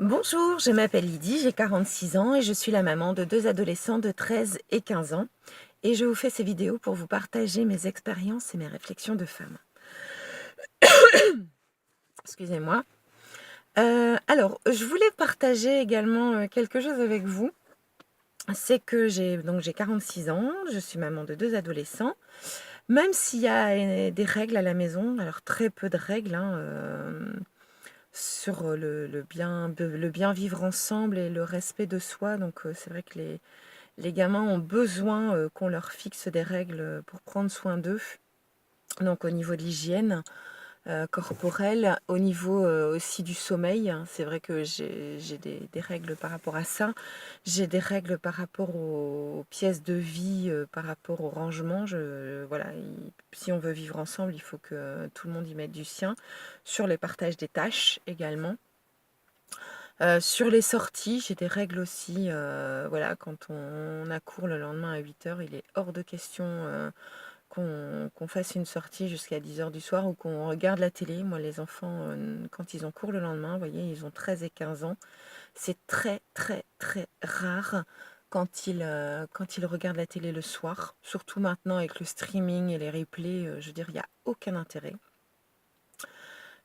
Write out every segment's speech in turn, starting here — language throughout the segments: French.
Bonjour, je m'appelle Lydie, j'ai 46 ans et je suis la maman de deux adolescents de 13 et 15 ans. Et je vous fais ces vidéos pour vous partager mes expériences et mes réflexions de femme. Excusez-moi. Alors, je voulais partager également quelque chose avec vous. C'est que j'ai 46 ans, je suis maman de deux adolescents. Même s'il y a des règles à la maison, alors très peu de règles, hein, sur le bien vivre ensemble et le respect de soi. Donc c'est vrai que les gamins ont besoin qu'on leur fixe des règles pour prendre soin d'eux. Donc au niveau de l'hygiène corporelle, au niveau aussi du sommeil, hein. C'est vrai que j'ai des règles par rapport à ça. J'ai des règles par rapport aux pièces de vie, par rapport au rangement. Voilà, si on veut vivre ensemble, il faut que tout le monde y mette du sien. Sur les partages des tâches également. Sur les sorties, j'ai des règles aussi. Voilà, quand on a cours le lendemain à 8 heures, il est hors de question qu'on fasse une sortie jusqu'à 10 heures du soir ou qu'on regarde la télé. Moi, les enfants, quand ils ont cours le lendemain, vous voyez, ils ont 13 et 15 ans. C'est très, très, très rare quand ils regardent la télé le soir. Surtout maintenant avec le streaming et les replays, je veux dire, il n'y a aucun intérêt.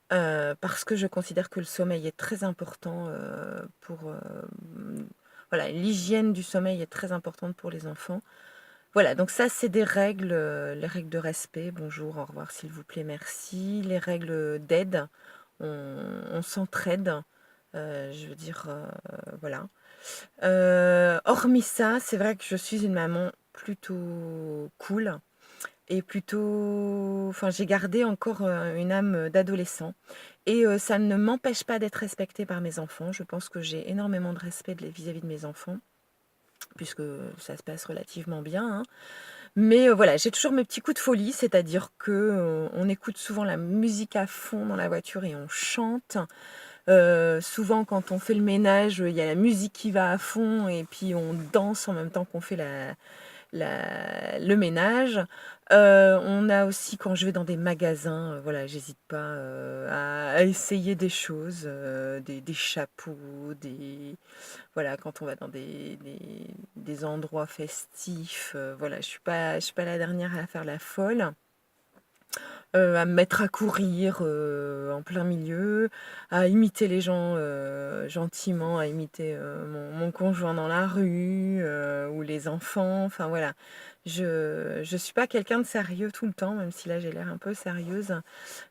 Parce que je considère que le sommeil est très important voilà, l'hygiène du sommeil est très importante pour les enfants. Voilà, donc ça, c'est des règles, les règles de respect. Bonjour, au revoir, s'il vous plaît, merci. Les règles d'aide, on s'entraide. Je veux dire, voilà. Hormis ça, c'est vrai que je suis une maman plutôt cool et plutôt... Enfin, j'ai gardé encore une âme d'adolescent. Et ça ne m'empêche pas d'être respectée par mes enfants. Je pense que j'ai énormément de respect vis-à-vis de mes enfants, puisque ça se passe relativement bien, hein. Mais voilà, j'ai toujours mes petits coups de folie, c'est-à-dire que on écoute souvent la musique à fond dans la voiture et on chante. Souvent, quand on fait le ménage, il y a la musique qui va à fond et puis on danse en même temps qu'on fait le ménage. On a aussi, quand je vais dans des magasins, voilà, j'hésite pas à essayer des choses, des chapeaux, voilà, quand on va dans des endroits festifs, voilà, je suis pas la dernière à faire la folle. À me mettre à courir en plein milieu, à imiter les gens gentiment, à imiter mon conjoint dans la rue ou les enfants. Enfin voilà, je suis pas quelqu'un de sérieux tout le temps, même si là j'ai l'air un peu sérieuse.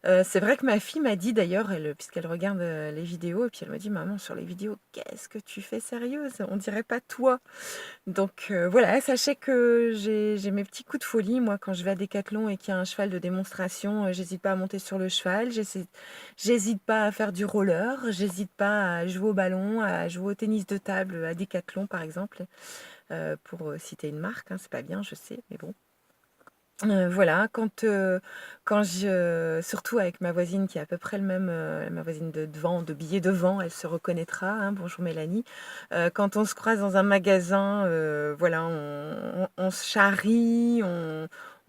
C'est vrai que ma fille m'a dit d'ailleurs, puisqu'elle regarde les vidéos, et puis elle m'a dit: «Maman, sur les vidéos, qu'est-ce que tu fais sérieuse? On dirait pas toi». Donc voilà, sachez que j'ai mes petits coups de folie. Moi, quand je vais à Decathlon et qu'il y a un cheval de démonstration, j'hésite pas à monter sur le cheval, j'hésite pas à faire du roller, j'hésite pas à jouer au ballon, à jouer au tennis de table à Decathlon par exemple, pour citer une marque, hein, c'est pas bien, je sais, mais bon. Voilà, surtout avec ma voisine qui est à peu près le même, ma voisine de devant, de billets devant, elle se reconnaîtra, hein. Bonjour Mélanie. Quand on se croise dans un magasin, voilà, on se charrie,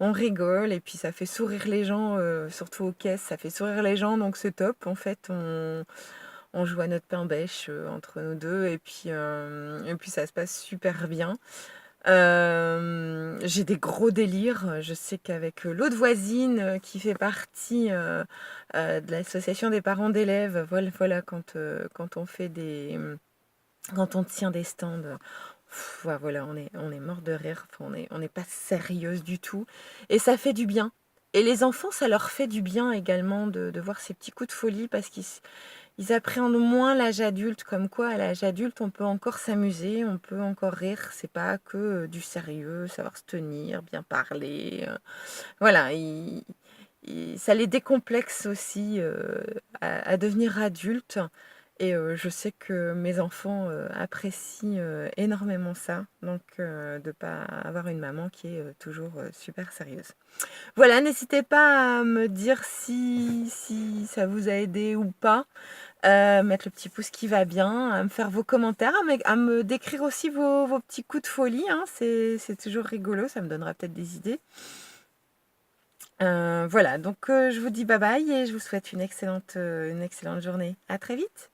on rigole et puis ça fait sourire les gens, surtout aux caisses, ça fait sourire les gens, donc c'est top. En fait, on joue à notre pain bêche entre nous deux et puis ça se passe super bien. J'ai des gros délires. Je sais qu'avec l'autre voisine qui fait partie de l'association des parents d'élèves, voilà, quand on fait quand on tient des stands, voilà, on est mort de rire. Enfin, on n'est pas sérieuse du tout. Et ça fait du bien. Et les enfants, ça leur fait du bien également de voir ces petits coups de folie parce qu'ils appréhendent moins l'âge adulte, comme quoi à l'âge adulte, on peut encore s'amuser, on peut encore rire. C'est pas que du sérieux, savoir se tenir, bien parler. Voilà, ça les décomplexe aussi à devenir adultes. Et je sais que mes enfants apprécient énormément ça, donc de ne pas avoir une maman qui est toujours super sérieuse. Voilà, n'hésitez pas à me dire si ça vous a aidé ou pas, mettre le petit pouce qui va bien, à me faire vos commentaires, à me décrire aussi vos petits coups de folie, hein, c'est toujours rigolo, ça me donnera peut-être des idées. Voilà, donc je vous dis bye bye et je vous souhaite une excellente journée. À très vite.